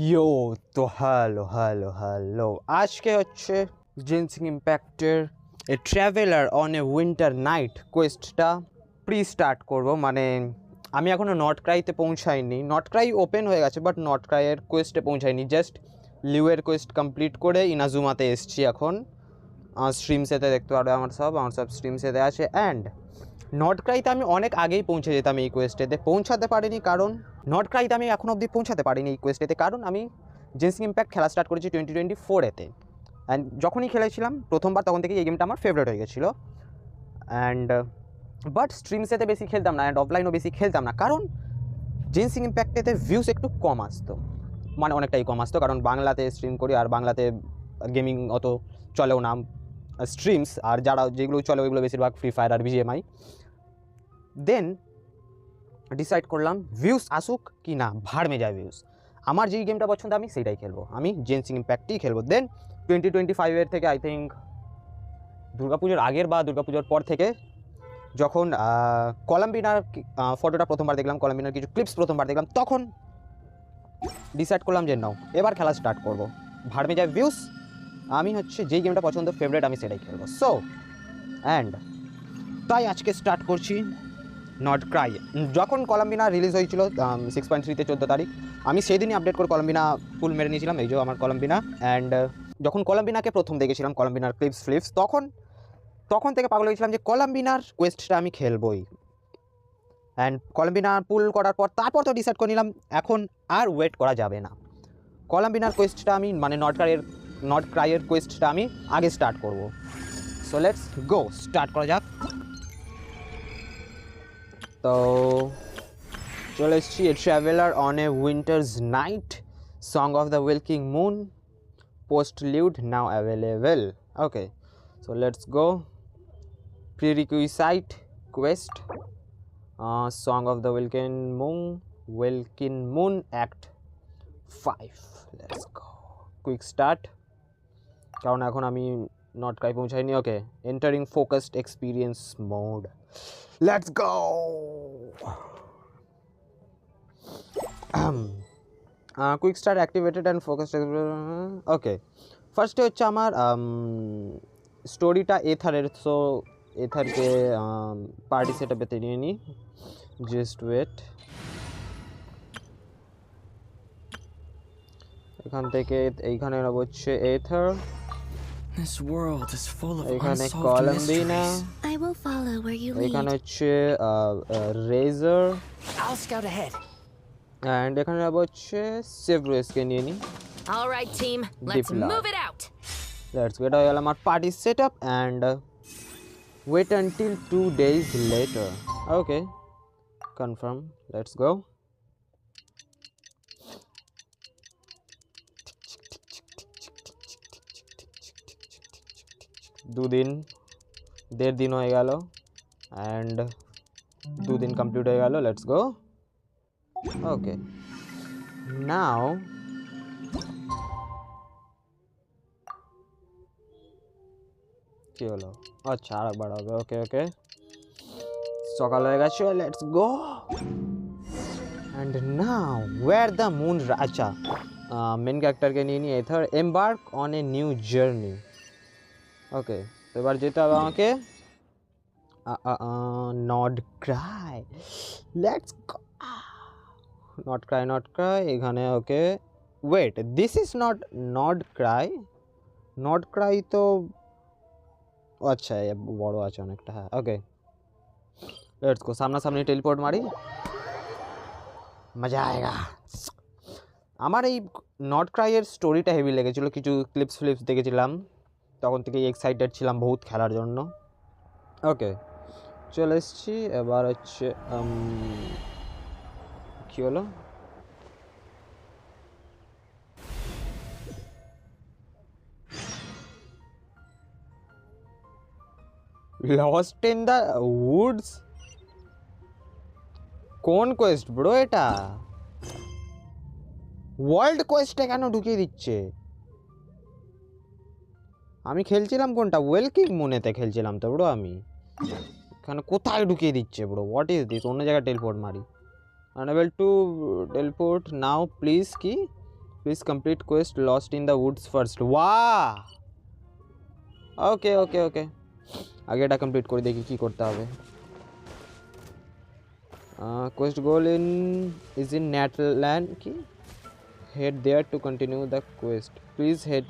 ইয়ো তো হ্যালো আজকে হচ্ছে জেনসিং ইম্প্যাক্টের a traveller on a winter night কোয়েস্টটা স্টার্ট করব। মানে আমি এখনও নড-ক্রাইতে পৌঁছাইনি। নড-ক্রাই ওপেন হয়ে গেছে বাট নড-ক্রাইয়ের কোয়েস্টে পৌঁছাইনি। জাস্ট লিউয়ের কোয়েস্ট কমপ্লিট করে ইনাজুমাতে এসছি এখন। স্ট্রিমসেতে দেখতে পারবে আমার সব স্ট্রিমসেতে আছে। অ্যান্ড নড-ক্রাইতে আমি অনেক আগেই পৌঁছে যেতাম এই কোয়েস্টেতে, পৌঁছাতে পারিনি কারণ নড-ক্রাইতে আমি এখন অবধি পৌঁছাতে পারিনি এই কোয়েস্টেতে, কারণ আমি জেনসিং ইম্প্যাক্ট খেলা স্টার্ট করেছি 2024-এতে। অ্যান্ড যখনই খেলেছিলাম প্রথমবার তখন থেকে এই গেমটা আমার ফেভারিট হয়ে গেছিলো। অ্যান্ড বাট স্ট্রিমসেতে বেশি খেলতাম না, অ্যান্ড অফলাইনও বেশি খেলতাম না, কারণ জেনসিং ইম্প্যাক্টেতে ভিউস একটু কম আসতো, মানে অনেকটাই কম আসতো, কারণ বাংলাতে স্ট্রিম করি আর বাংলাতে গেমিং অত চলেও না স্ট্রিমস, আর যেগুলো চলে ওইগুলো বেশিরভাগ ফ্রি ফায়ার আর বিজিএমআই। দেন ডিসাইড করলাম ভিউস আসুক কি না, ভাড় মে যায় ভিউস, আমার যেই গেমটা পছন্দ আমি সেইটাই খেলবো, আমি জেনসিং ইম্প্যাক্টই খেলবো। দেন 2025-এর থেকে আই থিঙ্ক দুর্গাপুজোর আগের বা দুর্গাপুজোর পর থেকে যখন কলাম্বিনার ফটোটা প্রথমবার দেখলাম, কলাম্বিনার কিছু ক্লিপস প্রথমবার দেখলাম, তখন ডিসাইড করলাম যে নাও এবার খেলা স্টার্ট করবো, ভাড় মে যায় ভিউস, আমি হচ্ছে যেই গেমটা পছন্দ ফেভারিট আমি সেটাই খেলবো। সো অ্যান্ড তাই আজকে স্টার্ট করছি নড-ক্রাই। যখন কলাম্বিনা রিলিজ হয়েছিল 6.3-তে 14 তারিখ, আমি সেই দিনই আপডেট করে কলাম্বিনা ফুল মেরে নিয়েছিলাম, এই যে আমার কলাম্বিনা। অ্যান্ড যখন কলাম্বিনাকে প্রথম দেখেছিলাম, কলাম্বিনার ক্লিপস তখন থেকে পাগল হয়েছিলাম যে কলাম্বিনার কোয়েস্টটা আমি খেলবই। অ্যান্ড কলাম্বিনা পুল করার পর তারপর তো ডিসাইড করে নিলাম এখন আর ওয়েট করা যাবে না, কলাম্বিনার কোয়েস্টটা আমি মানে নড-ক্রাইয়ের কোয়েস্টটা আমি আগে স্টার্ট করব। সো লেটস গো, স্টার্ট করা যাক। তো চলে এসেছি a traveller on a winter's night, song of the welkin moon, postlude now available. Okay, so let's go. Prerequisite quest, song of the welkin moon act 5। Let's go, quick start, কারণ এখন আমি Nod-Krai পৌঁছাইনি। Okay, entering focused experience mode, let's go. Quick start activated and focused. Okay, ফার্স্টে হচ্ছে আমার স্টোরিটা এথারের, so এথারকে পার্টি সেট আপেতে নিয়ে নিই। জাস্ট ওয়েট, এখান থেকে এইখানে হচ্ছে এথার, এখানে কলাম্বিনা, এখানে হচ্ছে রেজার, অ্যান্ড এখানে হচ্ছে সেভরুসকে নিয়ে নিই। Alright team, let's move it out. Let's get all আমার party setup and wait until 2 days later. Okay, confirm. Let's go. দেড় দিন হয়ে গেল and 2 দিন কমপ্লিট হয়ে গেল। Let's go. Okay, now কি হলো? আচ্ছা আরেকবার হবে। ওকে ওকে, সকাল হয়ে গেছে। Let's go. And now where the moon, আচ্ছা মেন ক্যারেক্টারকে নিয়ে নিয়ে Aether, embark on a new journey. Okay, এবার যেতে হবে আমাকে নড-ক্রাই। লেটস গো, নড-ক্রাই এখানে। Okay wait, this is not Nod Krai. Nod Krai তো আচ্ছা বড় আছে অনেকটা। হ্যাঁ ওকে, লেটস গো। সামনাসামনি টেলিপোর্ট মারি, মজা আয়েগা। আমার এই নড-ক্রাইয়ের স্টোরিটা হেভি লেগেছিলো, কিছু ক্লিপস দেখেছিলাম, তখন থেকেই এক্সাইটেড ছিলাম বহুত খেলার জন্য। ওকে, চলে এসেছি। এবার হচ্ছে কী হলো, লস্ট ইন দ্য উডস। কোন কোয়েস্ট ব্রো এটা? ওয়ার্ল্ড কোয়েস্টে কেন ঢুকিয়ে দিচ্ছে? আমি খেলছিলাম কোনটা, ওয়েলকিং মুনেতে খেলছিলাম তো ব্রো আমি, এখানে কোথায় ঢুকিয়ে দিচ্ছে ব্রো? What is this? অন্য জায়গায় টেলিপোর্ট মারি। Unable to teleport now please. কি Please complete quest lost in the woods first. Wow! Okay. আগে এটা কমপ্লিট করে দেখি কি করতে হবে। Quest goal is in Natland. কি? Head there to continue the quest. Please head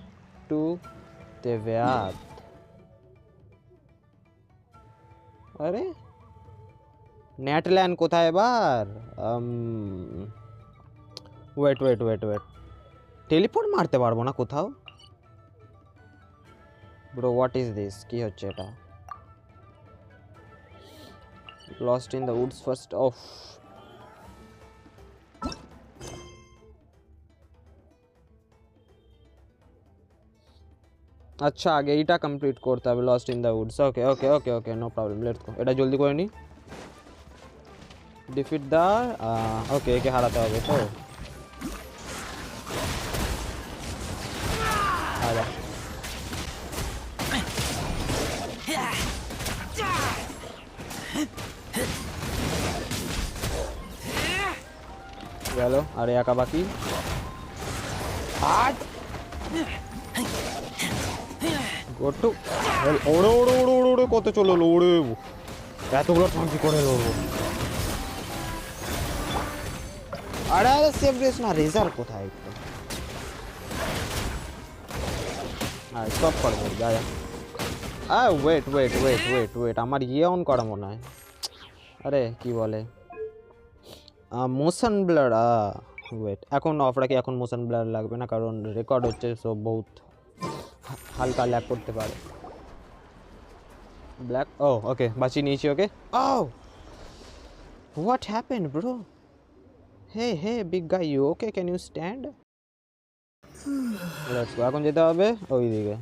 to Teviat. আরে Natland কোথায় এবার? ওয়েট টেলিপোর্ট মারতে পারবো না কোথাও? Bro what is this? কি হচ্ছে এটা? Lost in the woods first off. আচ্ছা আগে এইটা কমপ্লিট করতে হবে, lost in the woods. Okay no problem, let's go. এটা জলদি করে নি। ডিফিট দ্য ওকে, একে হারাতে হবে তো। আরে গেল, আরে একা বাকি। গোটু ওড়ে কত চলো ওড়ে, এতগুলো টাঙ্কি করে লড়বো। আরে সেভ রেস না, রেজার কোথায়? একটু স্টপ করবো, যা ওয়েট আমার ইয়ে অন করা মনে হয়। আরে কি বলে মোশন ব্লার। ওয়েট এখন অফ রাখি, এখন মোশন ব্লার লাগবে না কারণ রেকর্ড হচ্ছে, সব বহুত হালকা ল্যাগ করতে পারে। ব্ল্যাক ওকে বাঁচিয়ে নিয়েছি। Okay what happened bro? Hey big guy, you okay? Can you stand? Let's go, এখন যেতে হবে ওইদিকে।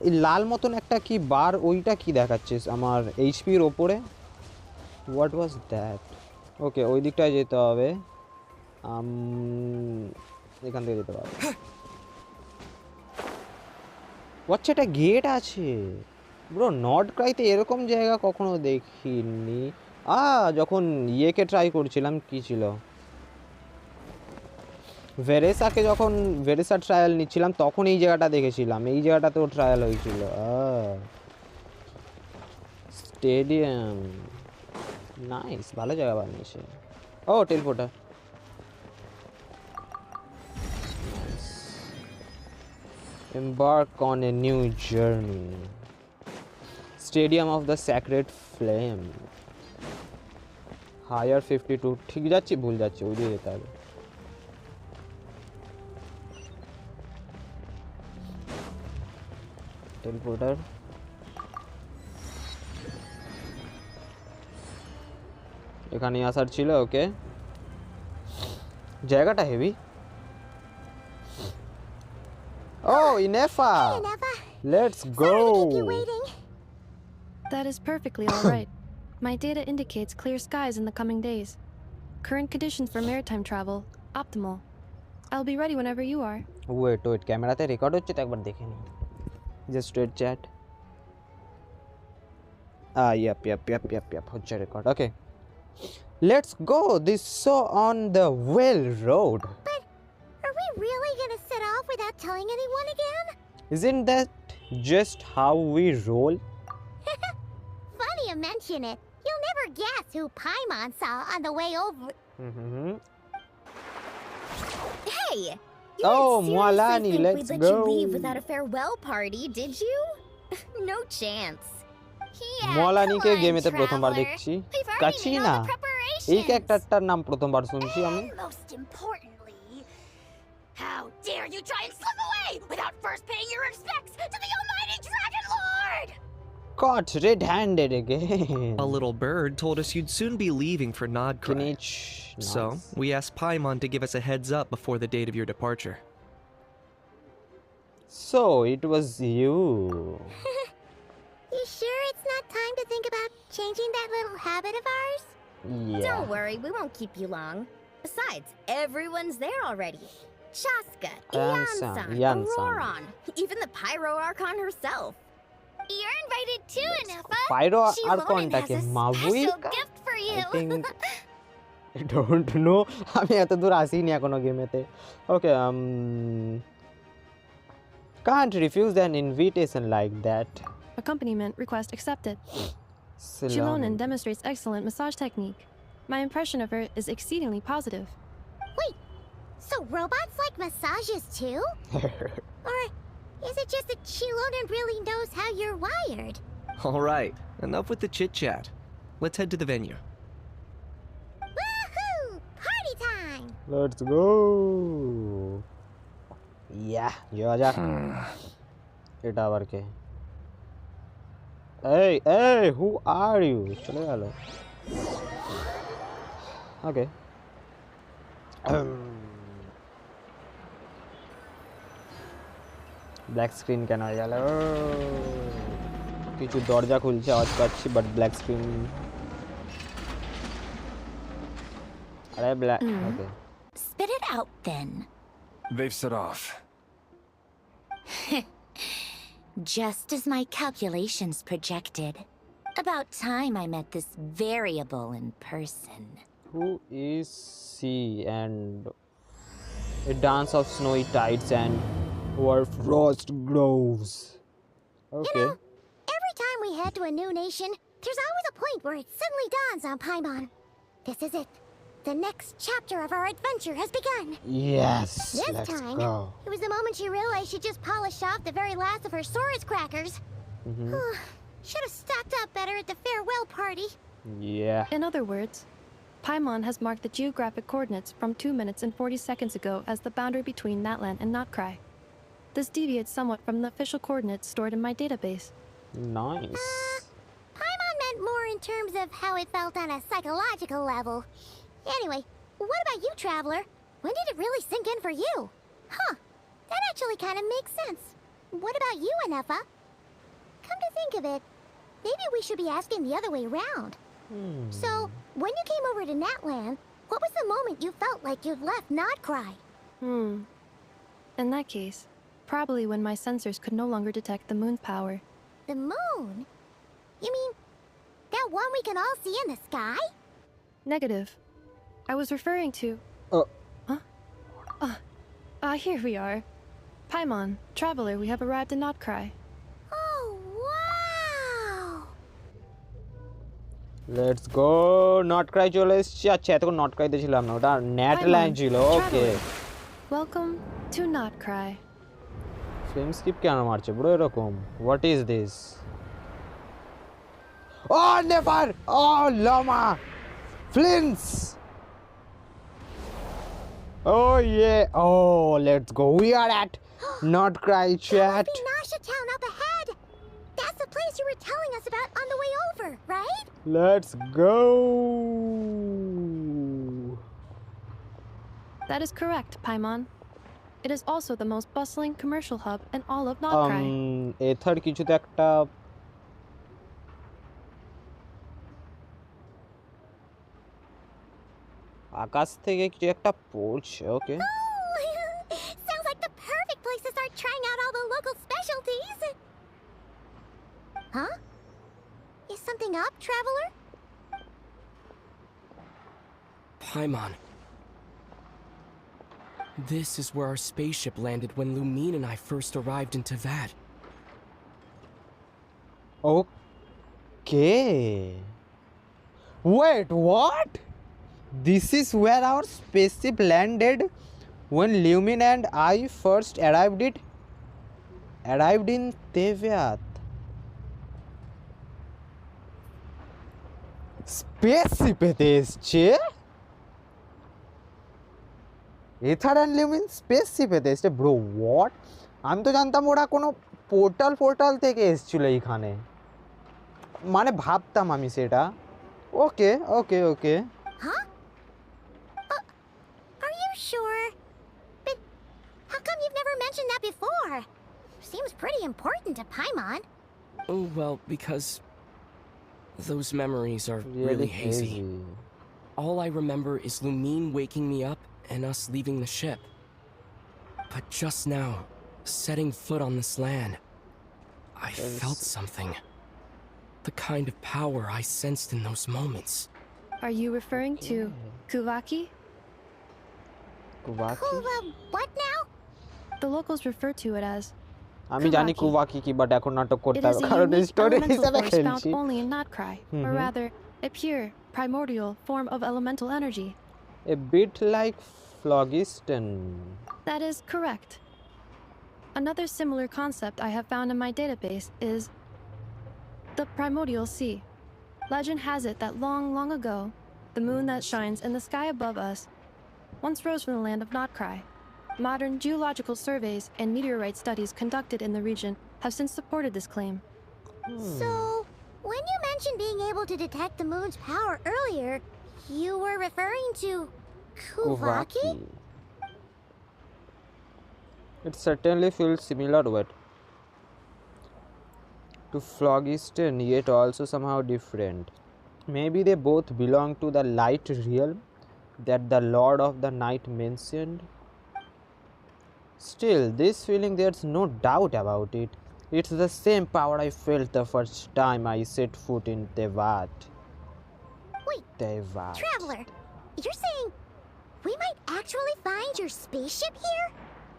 এই লাল মতন একটা কি বার, ওইটা কি দেখাচ্ছে আমার এইচপির ওপরে? What was that? ওকে ওই দিকটায় যেতে হবে, এখান থেকে যেতে পারবো। আচ্ছা একটা গেট আছে ব্রো। নড-ক্রাইতে এরকম জায়গা কখনো দেখিনি। যখন ইয়েকে ট্রাই করছিলাম, কি ছিল, ভেরেসাকে যখন ভেরেসা ট্রায়াল নিচ্ছিলাম তখন এই জায়গাটা দেখেছিলাম। এই জায়গাটাতেও ট্রায়াল হয়েছিল। স্টেডিয়াম নাইস, ভালো জায়গা বানিয়েছে। টেলিপোর্টার। Embark on a new journey. Stadium of the Sacred Flame. Higher 52. ঠিক যাচ্ছি? ভুল যাচ্ছি, ওই দিকে যেতে হবে। টেলিপোর্টার। এখানে আসার ছিল। ওকে জায়গাটা heavy. Ineffa! Hey, Ineffa. Let's go! Sorry to keep you waiting. That is perfectly all right. My data indicates clear skies in the coming days. Current conditions for maritime travel, optimal. I'll be ready whenever you are. Wait, ক্যামেরাতে record হচ্ছে তো একবার দেখে নিই। Just wait chat. Yep, হচ্ছে record. Okay. Let's go. This so on the well road. But are we really gonna set off without telling anyone again? Isn't that just how we roll? Funny you mention it. You'll never guess who Paimon saw on the way over. Hey! You didn't Moalani, seriously think let's we'd let you go. leave without a farewell party, did you? No chance. Yeah, মোয়ালানিকে come on, গেমেতে প্রথমবার traveler. দেখছি। We've already কাছি made না, all the preparations. এই ক্যারেক্টারটার নাম প্রথমবার শুনছি আমি। And most importantly, how dare you try and slip away without first paying your respects to the almighty Dragon Lord! Caught red-handed again. A little bird told us you'd soon be leaving for Nod-Krai. Kinich. So, we asked Paimon to give us a heads up before the date of your departure. So it was you. You sure it's not time to think about changing that little habit of ours? Yeah. Don't worry, we won't keep you long. Besides, everyone's there already. Shaska, Yansan, Yansan, Auroron, even the Pyro Archon herself. You're invited too, Ineffa. Pyro Shilonen Archonটাকে has a মাবুই special gift for you. I think I don't know. আমি এত দূর আসিনি এখনো গেমেতে। Okay, can't refuse an invitation like that. Accompaniment request accepted. Salaam. Shilonen demonstrates excellent massage technique. My impression of her is exceedingly positive. Wait, so robots like massages too? Or is it just that Shilonen really knows how you're wired? All right, enough with the chit chat. Let's head to the venue. Woohoo! Party time! Let's go. Yeah, যাওয়া যাক। এটা আবার কে? Hey, who are you? চলে গেল। Okay. Black screen কেন হয়ে গেল? কিছু দরজা খুলছে আওয়াজ পাচ্ছি, বাট ব্ল্যাক স্ক্রিন। আরে black, okay. Spit it out then. They've set off. Just as my calculations projected. About time I met this variable in person. Who is she? And a dance of snowy tides and where frost grows. Okay. Every time we head to a new nation, there's always a point where it suddenly dawns on Paimon. This is it. The next chapter of our adventure has begun. Yes, This let's time, go. it was the moment she realized she just polished off the very last of her Saurus crackers. Should have stocked up better at the farewell party. Yeah. In other words, Paimon has marked the geographic coordinates from 2 minutes and 40 seconds ago as the boundary between Natlan and Nod-Krai. This deviates somewhat from the official coordinates stored in my database. Nice. Paimon meant more in terms of how it felt on a psychological level. Anyway, what about you, Traveler? When did it really sink in for you? Huh, that actually kind of makes sense. What about you, Ineffa? Come to think of it, maybe we should be asking the other way around. So, when you came over to Natlan, what was the moment you felt like you'd left Nod-Krai? In that case, probably when my sensors could no longer detect the moon's power. The moon? You mean, that one we can all see in the sky? Negative. I was referring to... Here we are. Paimon, Traveler, we have arrived in Nod-Krai. Oh, wow! Let's go. Nod-Krai চলে এসেছি। আচ্ছা, এতক্ষণ Nod-Kraiতে ছিলাম না, ওটা Natlan ছিল। ওকে। Welcome to Nod-Krai. Frame skip কেন মারছে ব্রো এরকম? What is this? Oh, never! Oh, Lauma! Flins! Oh, yeah. Oh, let's go. We are at Nod-Krai chat. Must be Nasha Town up ahead. That's the place you were telling us about on the way over, right? Let's go. That is correct, Paimon. It is also the most bustling commercial hub in all of Nod-Krai. এথার কিছুতে একটা আকাশ থেকে কিছু একটা পড়ছে। ওকে। Sounds like the perfect place to start trying out all the local specialties. Huh? Is something up, Traveler? Paimon. This is where our spaceship landed when Lumine and I first arrived in Tavad. Okay. Wait, what? This is where our spaceship landed when Lumine and I first arrived in Tevat. Spaceship এতে এসছে? এথার and লিউমিন spaceship এতে এসছে? Bro what? আমি তো জানতাম ওরা কোনো portal থেকে এসেছিল এইখানে, মানে ভাবতাম আমি সেটা। ওকে ওকে ওকে। Huh? Are you sure? But how come you've never mentioned that before? Seems pretty important to Paimon. Oh, well, because those memories are really hazy. All I remember is Lumine waking me up and us leaving the ship. But just now, setting foot on this land, I felt something. The kind of power I sensed in those moments. Are you referring to Kuvaki? Kuvaki? What now? The locals refer to it as আমি জানি Kuvaki. কুভাকি কি but এখন নাটক It করতে is হবে a কারণ unique story elemental হিসাবে force found খেলছি only in Nod-Krai, or rather, a pure, primordial form of elemental energy. a bit like phlogiston. That is correct. Another similar concept I have found in my database is the primordial sea. Legend has it that long, long ago, the moon that shines in the sky above us once rose from the land of Nod-Krai. Modern geological surveys and meteorite studies conducted in the region have since supported this claim. So, when you mentioned being able to detect the moon's power earlier, you were referring to Kuvaki? It certainly feels similar to phlogiston, yet also somehow different. Maybe they both belong to the light realm that the Lord of the Night mentioned. Still, this feeling, there's no doubt about it. It's the same power I felt the first time I set foot in Tevat. Wait, Tevat. Traveler, you're saying we might actually find your spaceship here?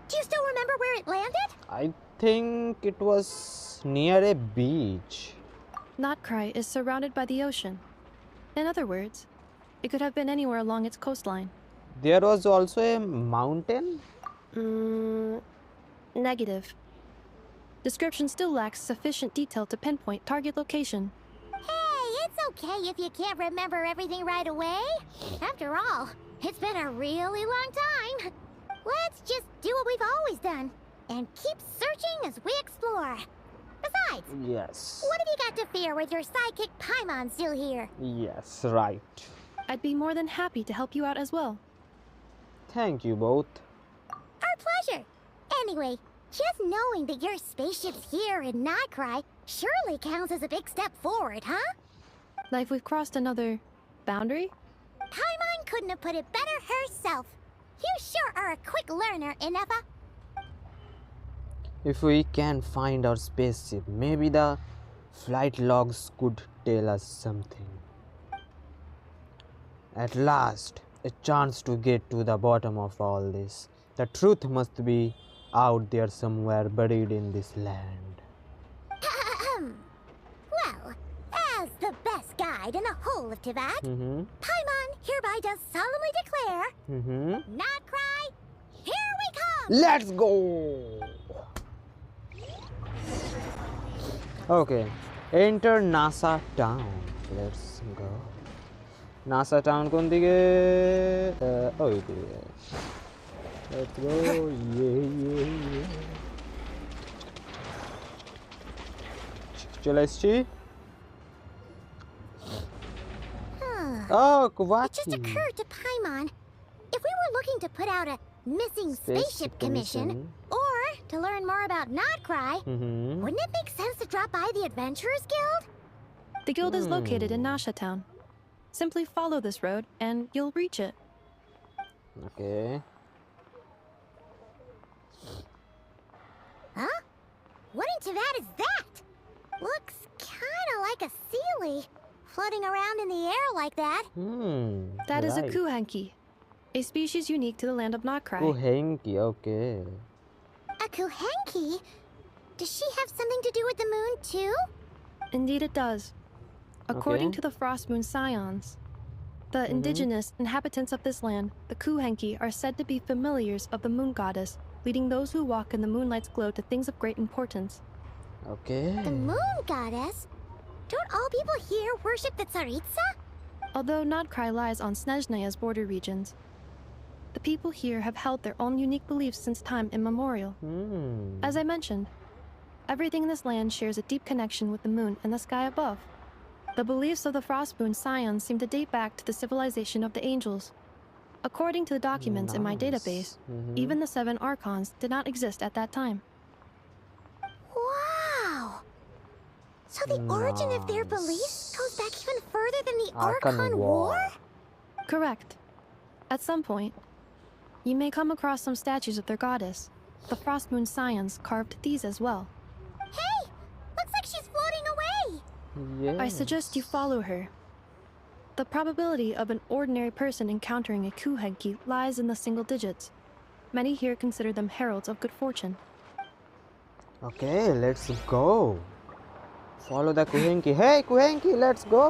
Do you still remember where it landed? I think it was near a beach. Nod-Krai is surrounded by the ocean. In other words, it could have been anywhere along its coastline. There was also a mountain. Negative. Description still lacks sufficient detail to pinpoint target location. Hey, it's okay if you can't remember everything right away. After all, it's been a really long time. Let's just do what we've always done and keep searching as we explore. Besides, Yes. what have you got to fear with your sidekick Paimon still here? Yes, right. I'd be more than happy to help you out as well. Thank you both. Our pleasure. Anyway, just knowing that your spaceship's here in Nod-Krai surely counts as a big step forward, huh? Like we've crossed another boundary? Paimon couldn't have put it better herself. You sure are a quick learner, Ineffa. If we can find our spaceship, maybe the flight logs could tell us something. At last, a chance to get to the bottom of all this. The truth must be out there somewhere buried in this land. Well, as the best guide in the whole of Teyvat, Paimon hereby does solemnly declare, Nod-Krai, here we come! Let's go! Okay, enter NASA town. Let's go. NASA town কোন দিকে? ওই দিকে. Let's go. Yeah. চলে এসছি. Oh, It just Kuvaki. occurred to Paimon, if we were looking to put out a missing spaceship commission, or to learn more about Nod-Krai, wouldn't it make sense to drop by the Adventurers Guild? The guild is located in Nasha Town. Simply follow this road and you'll reach it. Okay. Huh? What in Teyvat is that? Looks kinda like a sealy, floating around in the air like that. That is a right. kuhanki, a species unique to the land of Nod-Krai. Kuhenki, okay. A kuhenki? Does she have something to do with the moon too? Indeed it does. According Okay. to the Frost Moon Scions, the indigenous inhabitants of this land, the kuhenki, are said to be familiars of the moon goddess, leading those who walk in the moonlight's glow to things of great importance. Okay. The moon goddess? Don't all people here worship the Tsaritsa? Although Nod-Krai lies on Snezhnaya's border regions, the people here have held their own unique beliefs since time immemorial. As I mentioned, everything in this land shares a deep connection with the moon and the sky above. The beliefs of the Frost Moon Scions seem to date back to the civilization of the angels. According to the documents in my Nice. database, even the 7 archons did not exist at that time. Wow! So the origin of their beliefs goes back even further than the Archon Archon War. War? Correct. At some point, you may come across some statues of their goddess. The Frost Moon Scions carved these as well. Hey! Looks like she's floating away! Yes. I suggest you follow her. The probability of an ordinary person encountering a kuhenki lies in the single digits. Many here consider them heralds of good fortune. Okay, let's go. Follow the Kuhenki. Hey, Kuhenki, let's go.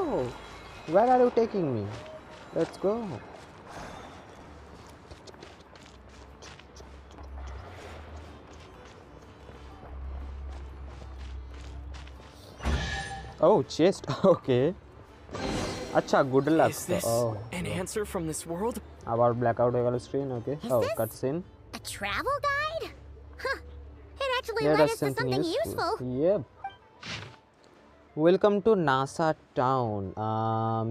Where are you taking me? Let's go. Oh, chest. Okay. Acha, good luck. Is this Oh. an answer from this world? About blackout level screen. Okay. Is Oh, this- cutscene. A travel guide? Huh. It actually Yeah, led that's us to something useful. Yep. Welcome to NASA town.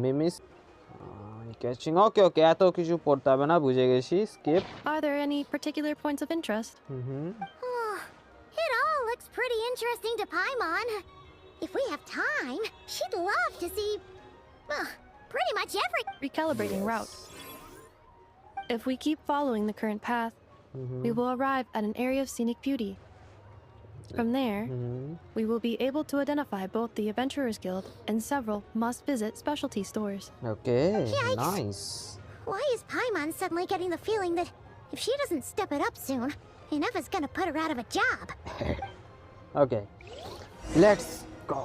Mimis. Catching. Okay, okay. এত কিছু পড়তে হবে না, বুঝে গেছি. Skip. Are there any particular points of interest? It all looks pretty interesting to Paimon. If we have time, she'd love to see pretty much every. Recalibrating route. If we keep following the current path, we will arrive at an area of scenic beauty. From there, we will be able to identify both the Adventurers Guild and several must-visit specialty stores. Okay. Yikes. Nice. Why is Paimon suddenly getting the feeling that if she doesn't step it up soon, Ineffa's gonna put her out of a job? Okay. Let's go.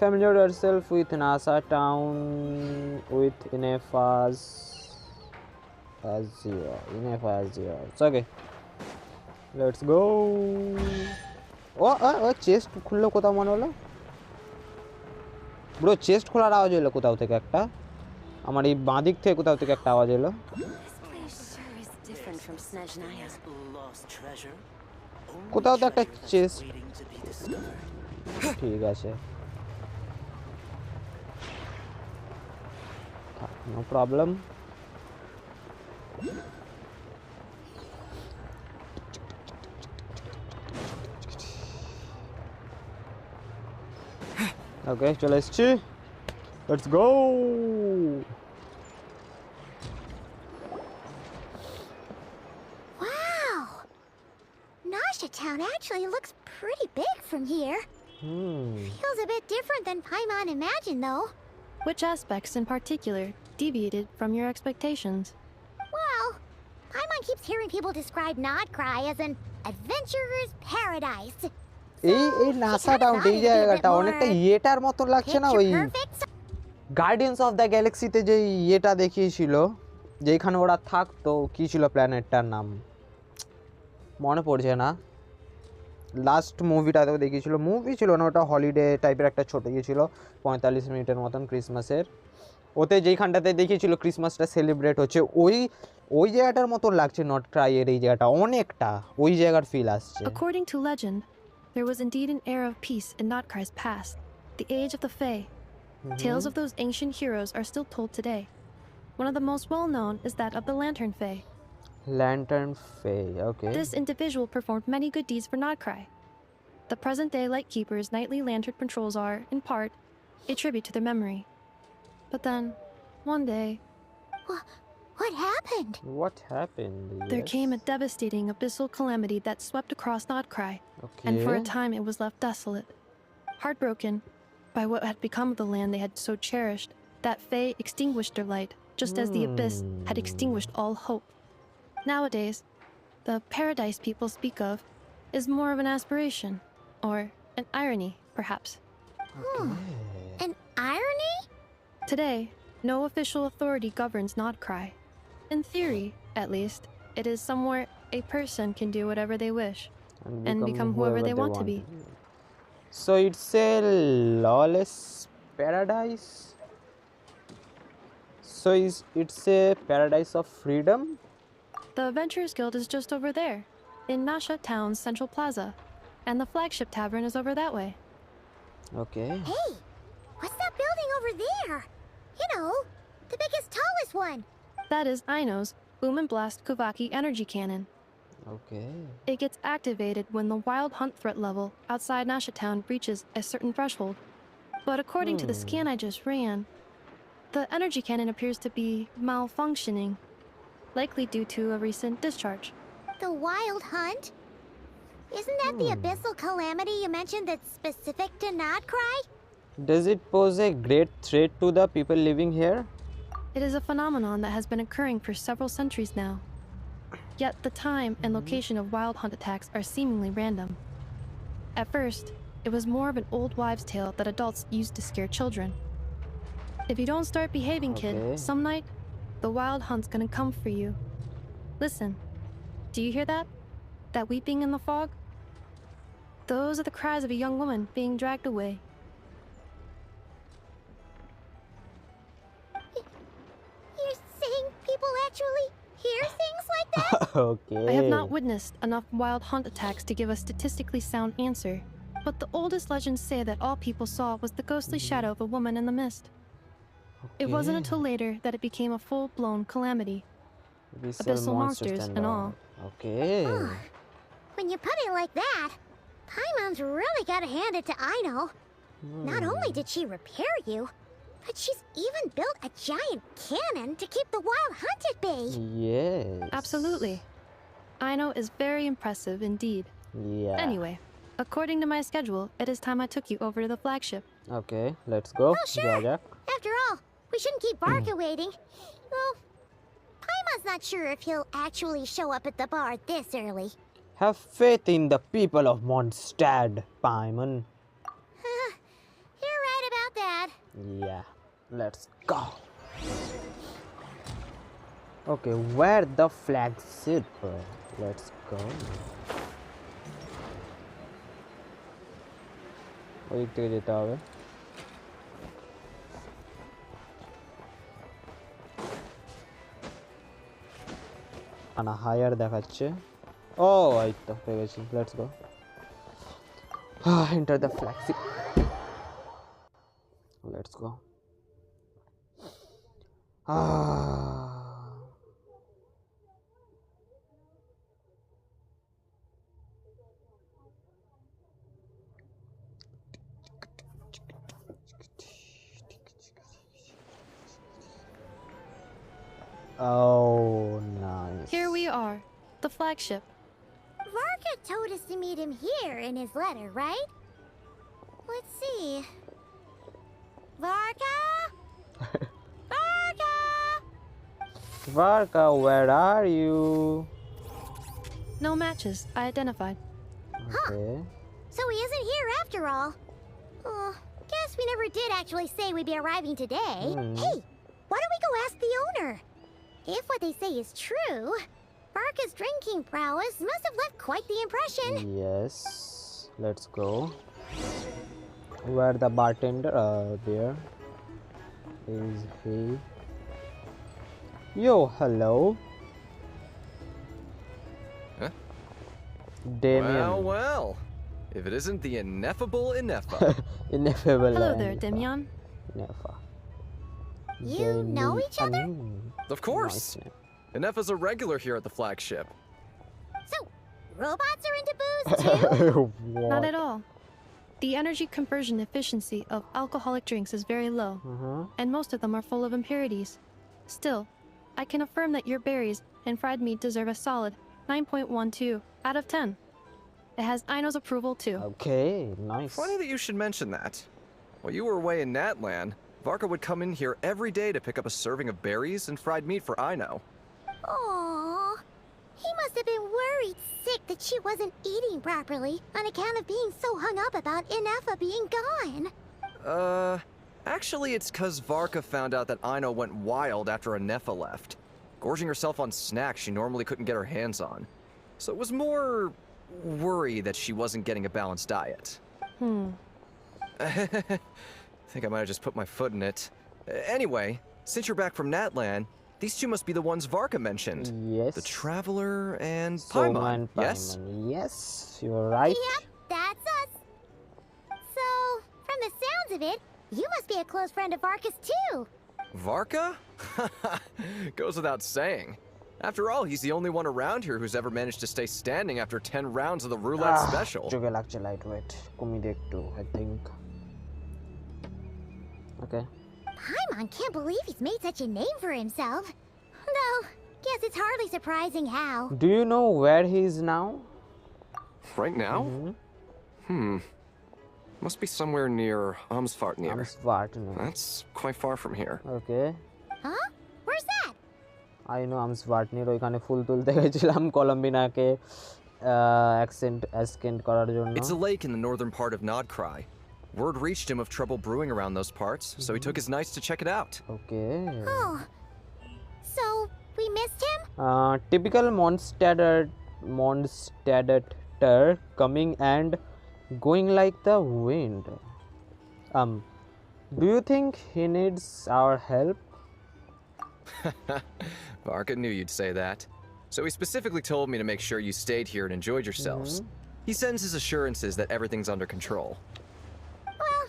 Familiar yourself with NASA town with Ineffa's It's okay. Let's go. Oh, chest খুললো কোথাও মনে হলো? Bro chest খোলার আওয়াজ হলো কোথাও থেকে একটা। আমার এই বাঁ দিক থেকে কোথাও থেকে একটা আওয়াজ এলো। কোথাও তো একটা চেস্ট। ঠিক আছে। No problem. Okay, চলে এসেছি। Let's go. Wow! Nasha Town actually looks pretty big from here. Feels a bit different than Paimon imagined, though. Which aspects in particular deviated from your expectations? Well, Paimon keeps hearing people describe Nod-Krai as an adventurer's paradise. এই NASA town এই জায়গাটা অনেকটা ইয়েটার মতো লাগছে না, ওই guardians of the গ্যালাক্সিতে যে ইয়েটা দেখিয়েছিল, যেখানে ওরা থাকতো, কি ছিল প্ল্যানেটটার নাম মনে পড়ছে না। লাস্ট মুভিটাতেও দেখিয়েছিল, মুভি ছিল না ওটা, হলিডে টাইপের একটা ছোটো ইয়ে ছিল 45 মিনিটের মতন ক্রিসমাসের। ওতে যেইখানটাতে দেখিয়েছিল ক্রিসমাসটা সেলিব্রেট হচ্ছে, ওই জায়গাটার মতন লাগছে নড-ক্রাই এর এই জায়গাটা, অনেকটা ওই জায়গার ফিল আসছে। According to legend, there was indeed an era of peace in Nod-Krai's past, the age of the Fae. Tales of those ancient heroes are still told today. One of the most well-known is that of the Lantern Fae. Lantern Fae, okay. This individual performed many good deeds for Nod-Krai. The present-day Lightkeeper's nightly lantern patrols are, in part, a tribute to their memory. But then, one day, What happened? What happened? there Yes. came a devastating abyssal calamity that swept across Nod-Krai, Okay. and for a time it was left desolate. Heartbroken by what had become of the land they had so cherished, that Fae extinguished their light, just as the abyss had extinguished all hope. Nowadays, the paradise people speak of is more of an aspiration, or an irony, perhaps. An irony? Today, no official authority governs Nod-Krai. In theory, at least, it is somewhere a person can do whatever they wish and become whoever they want to be. So it's a lawless paradise. So it's a paradise of freedom. The Adventurers Guild is just over there, in Nasha Town's central plaza, and the flagship tavern is over that way. Okay. Hey, what's that building over there? You know, the biggest, tallest one. That is Aino's Boom and Blast Kuvaki energy cannon. Okay. It gets activated when the wild hunt threat level outside Nasha Town reaches a certain threshold. But according to the scan I just ran, the energy cannon appears to be malfunctioning, likely due to a recent discharge. The wild hunt? Isn't that the abyssal calamity you mentioned that's specific to Nod-Krai? Does it pose a great threat to the people living here? It is a phenomenon that has been occurring for several centuries now. Yet the time and location of wild hunt attacks are seemingly random. At first, it was more of an old wives' tale that adults used to scare children. If you don't start behaving, Okay. kid, some night, the wild hunt's gonna come for you. Listen, do you hear that? That weeping in the fog? Those are the cries of a young woman being dragged away. You're saying people actually hear things like that? Okay. I have not witnessed enough wild hunt attacks to give a statistically sound answer, but the oldest legends say that all people saw was the ghostly shadow of a woman in the mist. It wasn't Okay. until later that it became a full-blown calamity. Abyssal abyssal monsters and all. Okay. When you put it like that, Paimon's really gotta hand it to Aino. Not only did she repair you, but she's even built a giant cannon to keep the wild hunt at bay. Yes. Absolutely. Aino is very impressive indeed. Yeah. Anyway, according to my schedule, it is time I took you over to the flagship. Okay, let's go. Oh, sure. Jaja. After all, we shouldn't keep Varka waiting. Well, Paimon's not sure if he'll actually show up at the bar this early. Have faith in the people of Mondstadt, Paimon. You're right about that. Yeah, let's go. Okay, where the flagship? Let's go. ওই দিক থেকে যেতে হবে। না higher দেখাচ্ছে। ও এই তো পেয়ে গেছি। Let's go. Enter the flagship. Let's go. Oh, nice. Here we are, the flagship. Varka told us to meet him here in his letter, right? Let's see. Varka? Varka! Varka, where are you? No matches, I identified. Okay. So he isn't here after all. Oh, guess we never did actually say we'd be arriving today. Hey, why don't we go ask the owner? If what they say is true, Varka's drinking prowess must have left quite the impression. Yes. Let's go. Where the bartender? There. Is he? Yo, hello. Huh? Damien. Well. If it isn't the ineffable Ineffa. Ineffable. Hello there, Demian. Ineffa. You know each other? Of course. Nice name. Ineffa's a regular here at the flagship. So, robots are into booze too? What? Not at all. The energy conversion efficiency of alcoholic drinks is very low, and most of them are full of impurities. Still, I can affirm that your berries and fried meat deserve a solid 9.12 out of 10. It has Aino's approval too. Okay, nice. Funny that you should mention that. While you were away in Natland, Varka would come in here every day to pick up a serving of berries and fried meat for Aino. Aww. He must have been worried sick that she wasn't eating properly on account of being so hung up about Ineffa being gone. Actually it's 'cause Varka found out that Aino went wild after Ineffa left, gorging herself on snacks she normally couldn't get her hands on. So it was more worry that she wasn't getting a balanced diet. I think I might have just put my foot in it. Anyway, since you're back from Natland, these two must be the ones Varka mentioned. Yes. The Traveler and Soma Paimon, and yes? Paimon. Yes, you're right. Yep, that's us. So, from the sounds of it, you must be a close friend of Varka's too. Varka? Goes without saying. After all, he's the only one around here who's ever managed to stay standing after 10 rounds of the roulette special. চোখে লাগছে lightweight. কমিয়ে দে একটু, I think. Okay. Paimon can't believe he's made such a name for himself. Though, guess it's hardly surprising how. Do you know where he is now? Right now? Must be somewhere near Amsvartnir. Amsvartnir. That's quite far from here. Okay. Huh? Where's that? I know Amsvartnir ওইখানে ফুল তুলতে গেছিলাম কলম্বিনাকে accent করার জন্য। It's a lake in the northern part of Nod-Krai. Word reached him of trouble brewing around those parts, so he took his knights to check it out. Okay. Oh. So, we missed him? Typical monster coming and going like the wind. Do you think he needs our help? Varka knew you'd say that. So he specifically told me to make sure you stayed here and enjoyed yourselves. He sends his assurances that everything's under control. Well,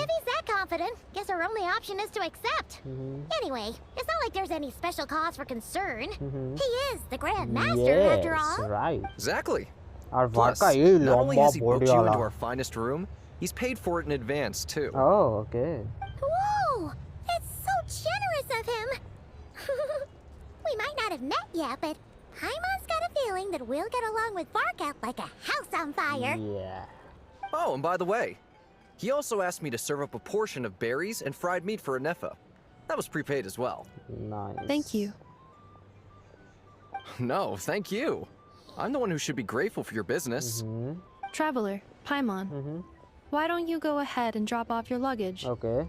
if he's that confident, guess our only option is to accept. Anyway, it's not like there's any special cause for concern. He is the Grand Master, after all. Yes, right. Exactly. Our Plus, Varka is not only has he booked you into lomba our finest room, he's paid for it in advance, too. Oh, okay. Whoa! That's so generous of him! We might not have met yet, but Paimon's got a feeling that we'll get along with Varka like a house on fire. Yeah. Oh, and by the way, he also asked me to serve up a portion of berries and fried meat for Ineffa. That was prepaid as well. Nice. Thank you. No, thank you. I'm the one who should be grateful for your business. Traveler, Paimon, why don't you go ahead and drop off your luggage? Okay.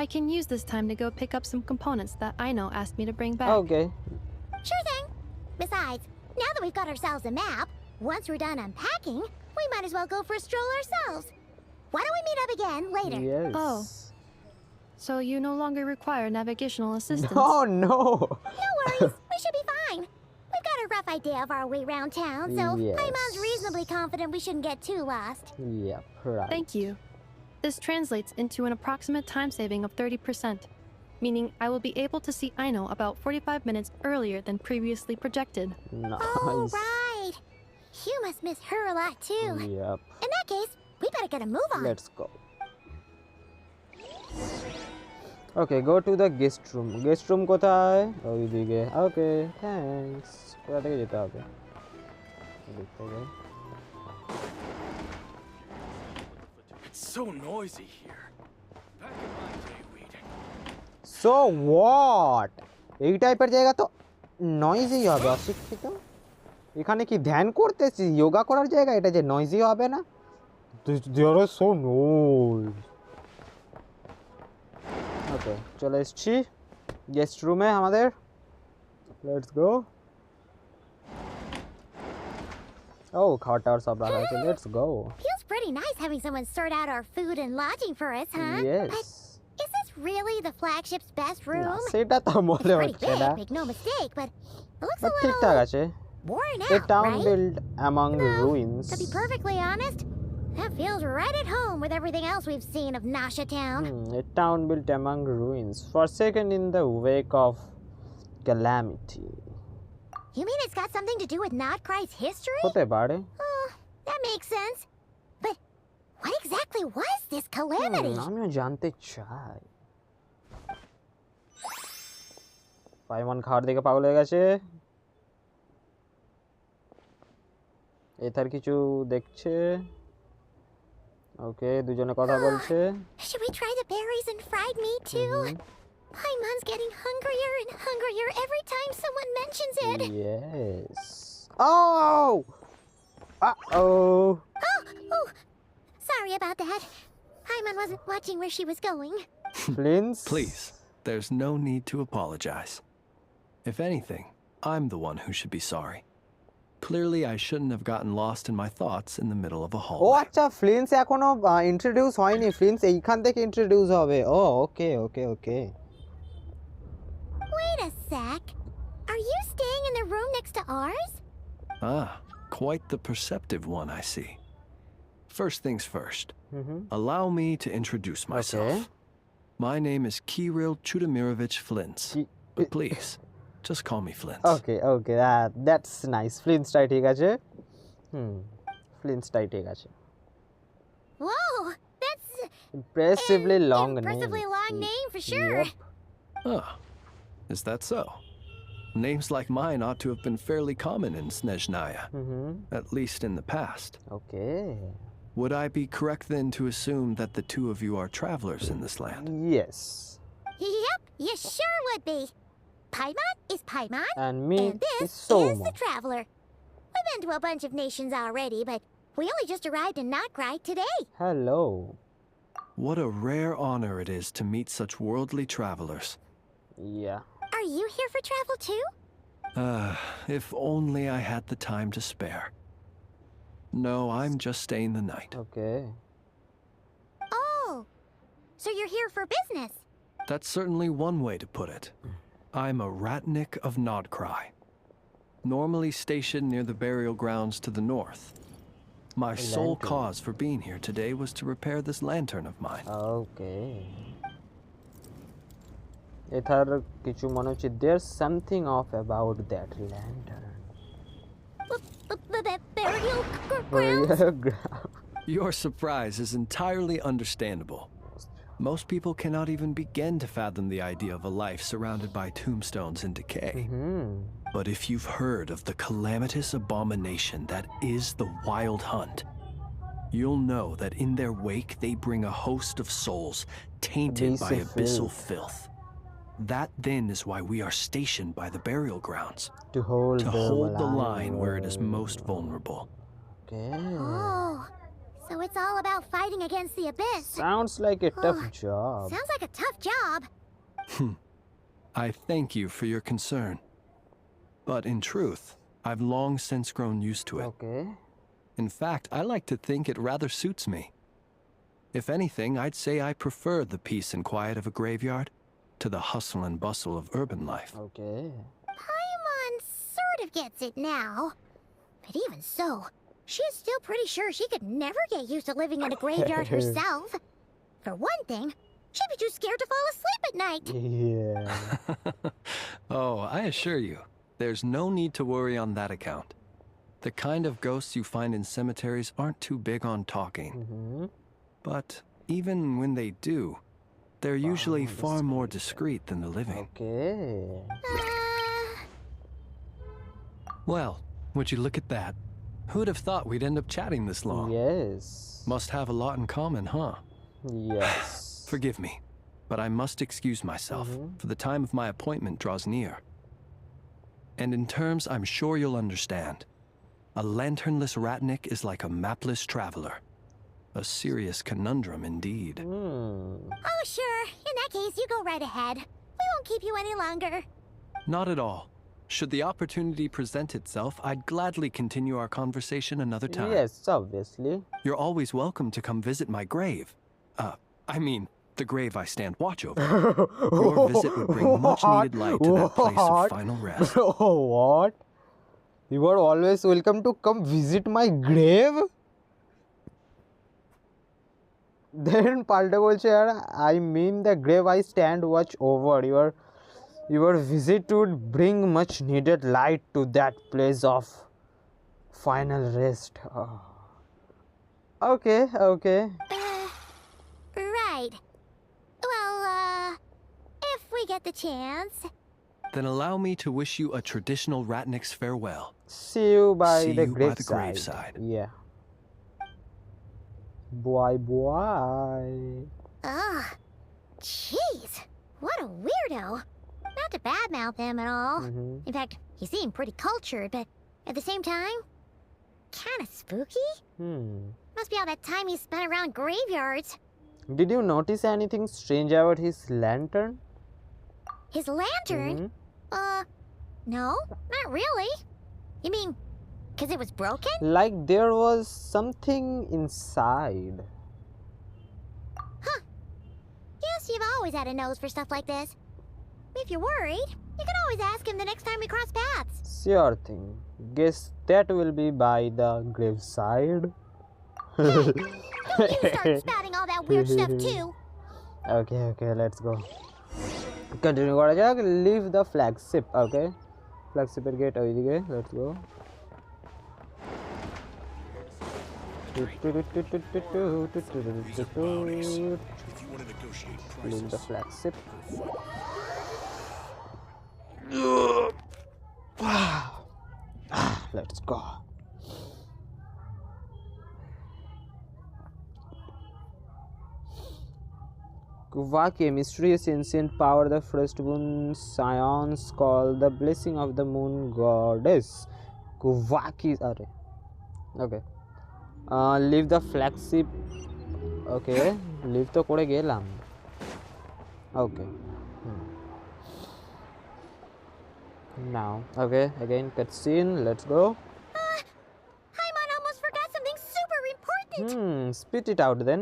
I can use this time to go pick up some components that Aino asked me to bring back. Okay. Sure thing. Besides, now that we've got ourselves a map, once we're done unpacking, we might as well go for a stroll ourselves. Why don't we meet up again later? Yes. Oh. So you no longer require navigational assistance? Oh no. No worries, we should be fine. We've got a rough idea of our way around town, so Yes. Paimon's reasonably confident we shouldn't get too lost. Yep, right. Thank you. This translates into an approximate time saving of 30%, meaning I will be able to see Aino about 45 minutes earlier than previously projected. Nice. Oh, right. You must miss her a lot, too. Yep. In that case, we better get a move on. Let's go. Okay, go to the guest room. Guest room কোথায়? ওইদিকে. Okay, thanks. কোথা থেকে যেতে হবে? এদিক থেকে। It's so noisy here. Back in my day, we'd... So what? এই টাইপের জায়গা তো নয়েজি হবে অশিক্ষিত। এখানে কি ধ্যান করতেছি যোগা করার জায়গা এটা যে নয়েজি হবে না? There is so noise. Okay, চলে এসেছি গেস্ট রুমে আমাদের। Let's go. Oh, খাওয়ার টাওয়ার সব রাখা আছে। Let's go. Feels pretty nice having someone sort out our food and lodging for us, huh? Yes. But is this really the flagship's best room? না, সেটা তো মনে It's pretty হচ্ছে না। big, make no mistake, but it looks But a ঠিকঠাক little আছে। worn A out, town right? built among No, ruins. To be perfectly honest, that feels right at home with everything else we've seen of Nasha Town. A town built among ruins, forsaken in the wake of calamity. You mean it's got something to do with Nod-Krai's history? হতে পারে। Oh, that makes sense. But what exactly was this calamity? আমিও জানতে চাই। পাইমন খাওয়ার দিকে পাগল হয়ে গেছে। এথার কিছু দেখছে। ওকে, দুজনে কথা বলছে। Should we try the berries and fried meat too? Paimon's getting hungrier and hungrier every time someone mentions it. Yes. Oh! Uh-oh. Oh, sorry about that. Paimon wasn't watching where she was going. Flins? Please, there's no need to apologize. If anything, I'm the one who should be sorry. Clearly, I shouldn't have gotten lost in my thoughts in the middle of a O hallway. আচ্ছা, ফ্লিন্স এখনো introduce হয়নি। ফ্লিন্স এইখান থেকে introduce হবে। ও ওকে ওকে ওকে। Wait a sec. Are you staying in the room next to ours? Ah, quite the perceptive one, I see. First things first, allow me to introduce myself. Okay. My name is Kirill Chudamirovich Flins, but please, just call me Flins. Okay okay, that's nice. ফ্লিন্সটাই ঠিক আছে। ফ্লিন্সটাই ঠিক আছে। Whoa, that's Impressively an long impressively name. long name for sure. Yep. Ah, is that so? Names like mine ought to have been fairly common in Snezhnaya, at least in the past. Okay. Would I be correct then to assume that the two of you are travelers in this land? Yes. Yep, you sure would be. Paimon is Paimon, And me and this is is Soma. the Traveler. We've been to a bunch of nations already, but we only just arrived in Nod-Krai today. Hello. What a rare honor it is to meet such worldly travelers. Yeah. Are you here for travel too? If only I had the time to spare. No, I'm just staying the night. Okay. Oh, so you're here for business? That's certainly one way to put it. I'm a Ratnik of Nod-Krai, normally stationed near the burial grounds to the north. My sole Lantern. cause for being here today was to repair this lantern of mine. Okay. এটার কিছু মনে হচ্ছে there's something off about that lantern. Burial grounds? Your surprise is entirely understandable. Most people cannot even begin to fathom the idea of a life surrounded by tombstones and decay. But if you've heard of the calamitous abomination that is the Wild Hunt, you'll know that in their wake they bring a host of souls tainted by abyssal filth. That then is why we are stationed by the burial grounds, To hold the line where it is most vulnerable. Okay. Oh, so it's all about fighting against the abyss. Sounds like a tough job. Sounds like a tough job. I thank you for your concern. But in truth, I've long since grown used to it. Okay. In fact, I like to think it rather suits me. If anything, I'd say I prefer the peace and quiet of a graveyard to the hustle and bustle of urban life. Okay. Paimon sort of gets it now. But even so, she's still pretty sure she could never get used to living in a graveyard herself. For one thing, she'd be too scared to fall asleep at night. Yeah. Oh, I assure you, there's no need to worry on that account. The kind of ghosts you find in cemeteries aren't too big on talking. But even when they do, they're usually far more discreet than the living. Okay. Well, would you look at that? Who'd have thought we'd end up chatting this long? Yes. Must have a lot in common, huh? Yes. Forgive me, but I must excuse myself, for the time of my appointment draws near. And in terms I'm sure you'll understand, a lanternless Ratnik is like a mapless traveler. A serious conundrum indeed. Oh, sure. In that case, you go right ahead. We won't keep you any longer. Not at all. Should the opportunity present itself, I'd gladly continue our conversation another time. Yes, obviously. You're always welcome to come visit my grave. I mean, the grave I stand watch over. Your visit would bring much needed light to that place of final rest. What? You are always welcome to come visit my grave? Then পাল্টে বলছে আর I mean the grave I stand watch over. Your visit would bring much needed light to that place of final rest. Okay. Right. Well, if we get the chance. Then allow me to wish you a traditional Ratnik's farewell. See you by See the you by the graveside. graveside. Yeah. Bye. Ugh. Jeez. What a weirdo. Not to badmouth him at all. In fact, he seemed pretty cultured, but at the same time, kind of spooky. Must be all that time he spent around graveyards. Did you notice anything strange about his lantern? His lantern? No, not really. You mean, because it was broken? Like there was something inside. Huh. Yes, you've always had a nose for stuff like this. If you're worried, you can always ask him the next time we cross paths. Sure thing. Guess that will be by the graveside. You start spouting all that weird stuff too. Okay, let's go. Continue করা যাক. Leave the flagship. Okay. Flagshipের gate ওইদিকে. Let's go. Leave the flagship. Let's go. Kuvaki, a mysterious ancient power, the first moon scions called the blessing of the moon goddess. Kuvaki, okay. Leave the flagship. Okay, leave to kore gelam. Okay. Now, okay, again cutscene. Let's go. Paimon almost forgot something super important. Spit it out then.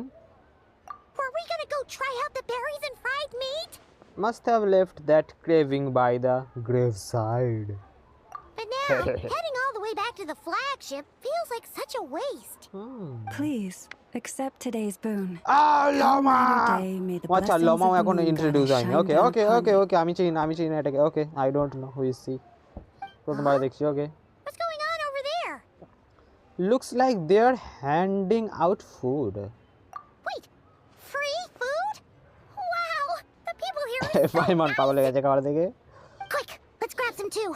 Were we gonna go try out the berries and fried meat? Must have left that craving by the graveside. But now, heading all the way back to the flagship feels like such a waste. Please accept today's boon. Lauma! Day, may the What's blessings Lauma? of We are the going to moon introduce goddess him. shine Okay, down okay, upon okay, you. okay. আমি চিনি এটাকে. Okay, I don't know who is she. প্রথমবার দেখছি. Okay. What's going on over there? Looks like they're handing out food. Wait, free food? Wow, the people here are so Paimon পাগল হয়ে গেছে খাবার দেখে. Quick, let's grab some too.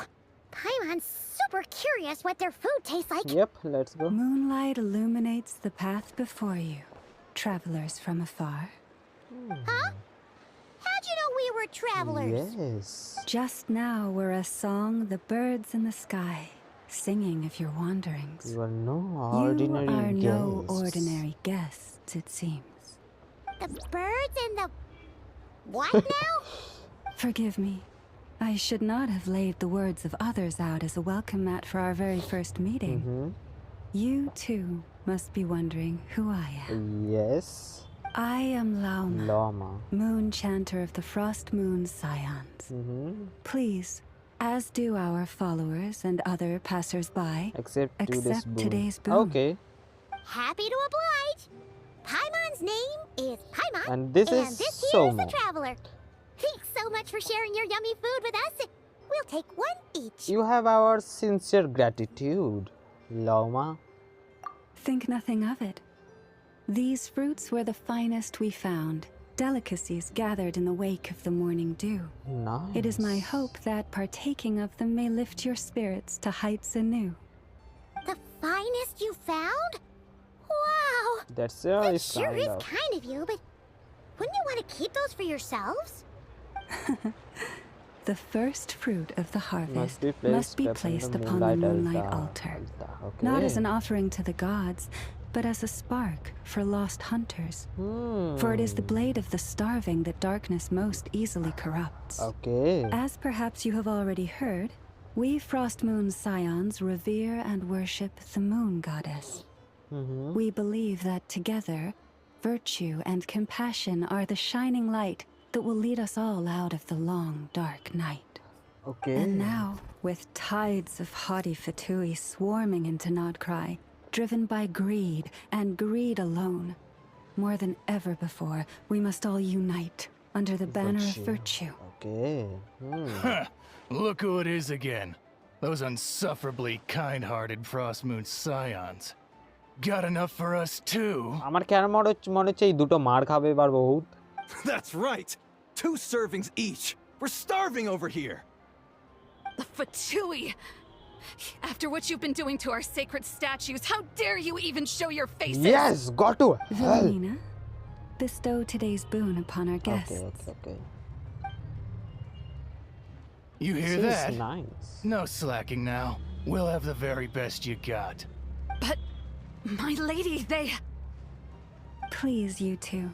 Paimon's super curious what their food tastes like. Yep, let's go. Moonlight illuminates the path before you, travelers from afar. Huh? How'd you know we were travelers? Yes. Just now were a song the birds in the sky, singing of your wanderings. You are no You ordinary are guest. no ordinary guests, it seems. The birds and the... What now? Forgive me. I should not have laid the words of others out as a welcome mat for our very first meeting. You, too, must be wondering who I am. Yes. I am Lauma, Lauma. moon chanter of the frost moon scions. Please, as do our followers and other passers-by, Accept today's boon. Okay. Happy to oblige. Paimon's name is Paimon. And this is this Somo. here's the traveler. Thanks so much for sharing your yummy food with us. We'll take one each. You have our sincere gratitude, Lauma. Think nothing of it. These fruits were the finest we found, delicacies gathered in the wake of the morning dew. Nice. It is my hope that partaking of them may lift your spirits to heights anew. The finest you found? Wow. That's That is sure kind is of. kind of you, but wouldn't you want to keep those for yourselves? The first fruit of the harvest must be placed upon the moonlight altar, Okay. not as an offering to the gods, but as a spark for lost hunters. For it is the blade of the starving that darkness most easily corrupts. Okay. As perhaps you have already heard, we Frost Moon Scions revere and worship the moon goddess. We believe that together, virtue and compassion are the shining light that will lead us all out of the long, dark night. Okay. And now, with tides of haughty Fatui swarming into Nod-Krai, driven by greed and greed alone, more than ever before, we must all unite under the banner of virtue. Okay. Look who it is again. Those unsufferably kind-hearted Frost Moon Scions. Got enough for us too? আমার কেন মনে হচ্ছে এই দুটো মার খাবে এবার বহুত. That's right. 2 servings each. We're starving over here. The Fatui! After what you've been doing to our sacred statues, how dare you even show your faces? Yes, got to hell. Vilhelmina, bestow today's boon upon our guests. Okay. You hear This that? is nice. No slacking now. We'll have the very best you got. But, my lady, they... Please, you two,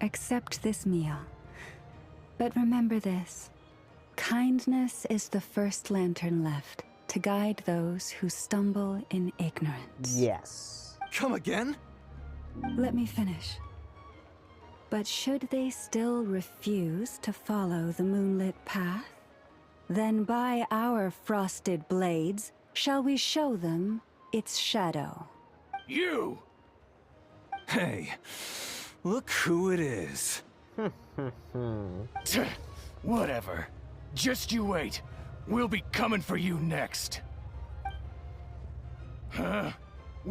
accept this meal. But remember this. Kindness is the first lantern left to guide those who stumble in ignorance. Yes. Come again? Let me finish. But should they still refuse to follow the moonlit path, then by our frosted blades shall we show them its shadow. You! Hey, look who it is. Whatever. Just you wait. We'll be coming for you next. Huh?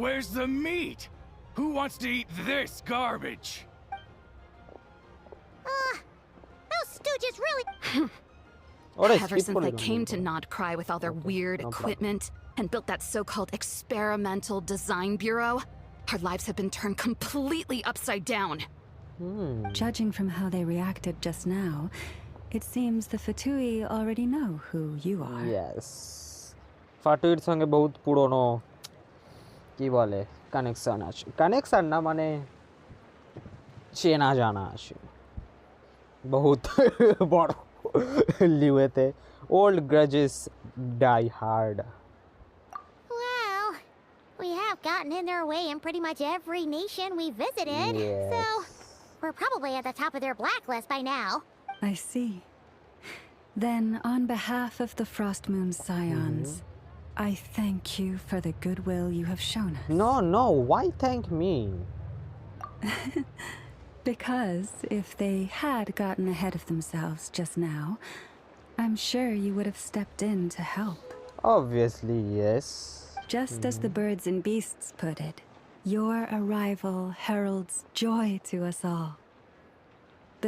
Where's the meat? Who wants to eat this garbage? Those stooges really... Ever since they came to Nod-Krai with all their weird equipment and built that so-called experimental design bureau, our lives have been turned completely upside down. Judging from how they reacted just now, it seems the Fatui already know who you are. Yes. ফাটুইর সঙ্গে বহুত পুরনো কি বলে connection আছে, connection না মানে চেনা জানা আছে বহুত বড় লিওয়েতে old grudges die hard Well, we have gotten in their way in pretty much every nation we visited, so we're probably at the top of their blacklist by now. I see. Then, on behalf of the Frost Moon Scions, I thank you for the goodwill you have shown us. No, why thank me? Because if they had gotten ahead of themselves just now, I'm sure you would have stepped in to help. Obviously, yes. Just as the birds and beasts put it, your arrival heralds joy to us all.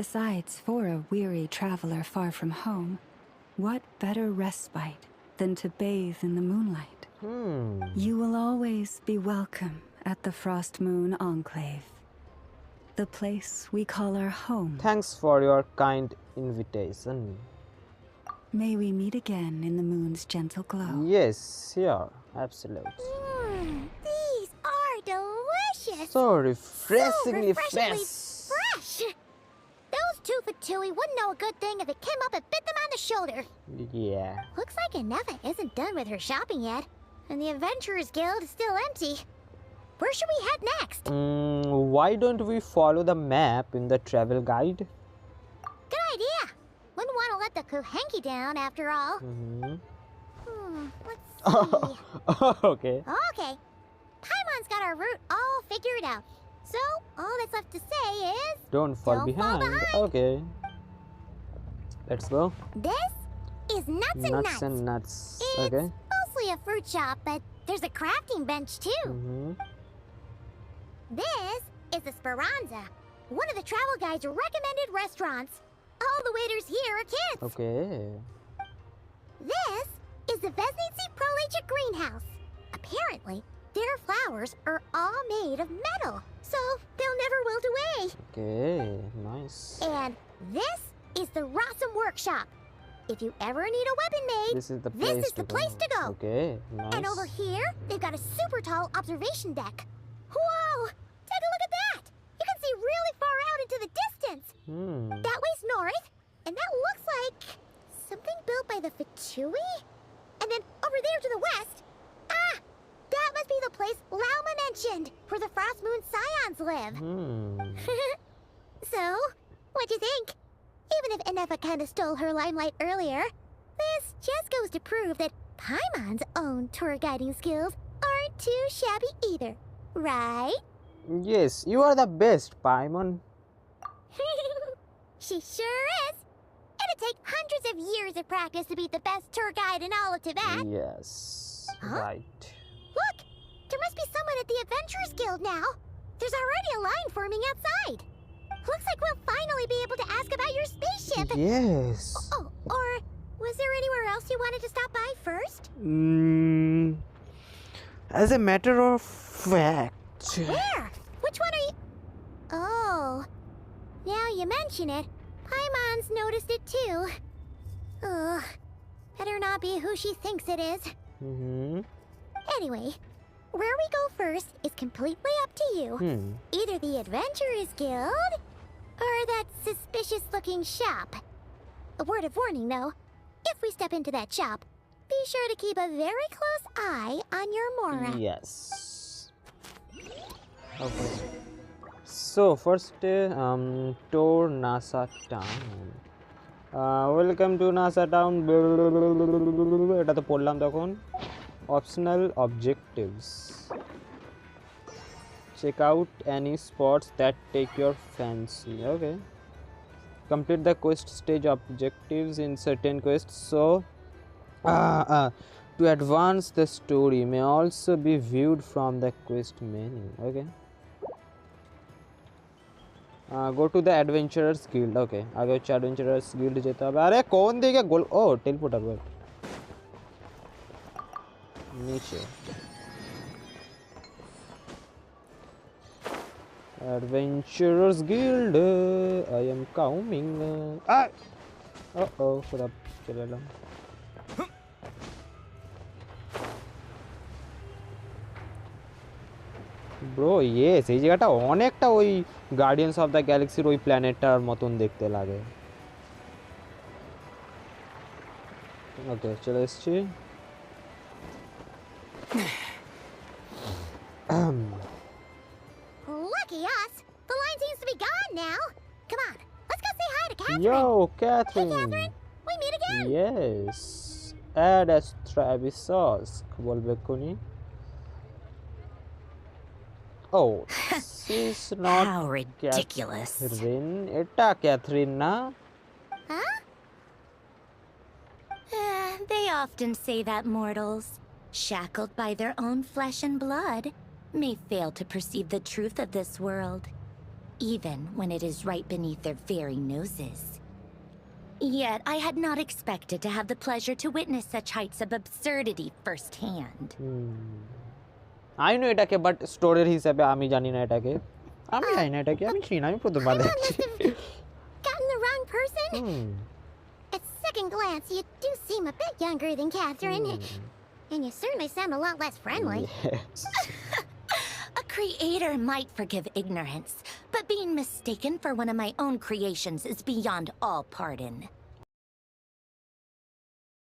Besides, for a weary traveler far from home, what better respite than to bathe in the moonlight? You will always be welcome at the Frost Moon Enclave, the place we call our home. Thanks for your kind invitation. May we meet again in the moon's gentle glow. Yes, sure, absolutely. These are delicious. So refreshingly refreshingly fresh. Those two Fatui wouldn't know a good thing if it came up and bit them on the shoulder. Yeah. Looks like Ineffa isn't done with her shopping yet, and the Adventurers Guild is still empty. Where should we head next? Why don't we follow the map in the travel guide? Good idea. Wouldn't want to let the Kuhenki down after all. Let's see. Okay. Okay. Paimon's got our route all figured out. So, all that's left to say is... Don't fall Don't fall behind. behind. Okay. Let's go. This is Nuts and Nuts. And nuts. It's Okay. mostly a fruit shop, but there's a crafting bench too. This is the Speranza, one of the travel guide's recommended restaurants. All the waiters here are kids. Okay. This is the Vesnitsi Prolecha greenhouse. Apparently, their flowers are all made of metal, so they'll never wilt away. Okay. Nice. And this is the Rossum Workshop. If you ever need a weapon made, This is the place to go. Okay. Nice. And over here, they've got a super tall observation deck. Whoa! Take a look at that! You can see really far out into the distance. That way's north, and that looks like something built by the Fatui? And then over there to the west, that must be the place Lauma mentioned, where the Frost Moon Scions live. So, what'd you think? Even if Ineffa kinda stole her limelight earlier, this just goes to prove that Paimon's own tour guiding skills aren't too shabby either, right? Yes, you are the best, Paimon. She sure is. It'd take hundreds of years of practice to be the best tour guide in all of Tibet. Yes. Right. Look, there must be someone at the Adventurers Guild now. There's already a line forming outside. Looks like we'll finally be able to ask about your spaceship. Yes. Oh, or was there anywhere else you wanted to stop by first? As a matter of fact. Where? Which one are you? Oh, now you mention it, Paimon's noticed it too. Ugh, better not be who she thinks it is. Anyway, where we go first is completely up to you. Either the Adventurers Guild, or that suspicious-looking shop. A word of warning, though. If we step into that shop, be sure to keep a very close eye on your Mora. Yes. Okay. So, first, tour NASA Town. Welcome to NASA Town. এটা তো পড়লাম তখন. Optional objectives. Check out any spots that take your fancy. Okay. Complete the quest stage objectives in certain quests. So, to advance the story may also be viewed from the quest menu. Okay. Go to the Adventurers Guild. Okay. আগে হচ্ছে Adventurers Guild যেতে হবে. আরে কোন দিকে গোল? ও টেলিপোর্টার wait. নিচে. Adventurers Guild, I am coming. Ah! Uh-oh, কোথা চলে এলাম? ব্রো ইয়েস, এই জায়গাটা অনেকটা ওই গার্ডিয়ান্স অফ দ্য গ্যালাক্সির ওই প্ল্যানেটটার মতন দেখতে লাগে। ওকে, চলে এসছি। Lucky us! The line seems to be gone now. Come on, let's go say hi to Catherine. Yo, Catherine. Hey, Catherine. We meet again. Yes. Add as Travis sauce. বলবে কোনি? Oh, this is not How ridiculous. Catherine. এটা Catherine না? Huh? They often say that mortals, shackled by their own flesh and blood, may fail to perceive the truth of this world, even when it is right beneath their very noses. Yet I had not expected to have the pleasure to witness such heights of absurdity firsthand. I know এটাকে, but স্টোরের হিসাবে আমি জানি না এটাকে। আমি জানি না এটাকে, আমি চিনি না, আমি প্রথমবার দেখছি। Gotten the wrong person? At second glance, you do seem a bit younger than Catherine. And you certainly sound a lot less friendly. Yes. A creator might forgive ignorance, but being mistaken for one of my own creations is beyond all pardon.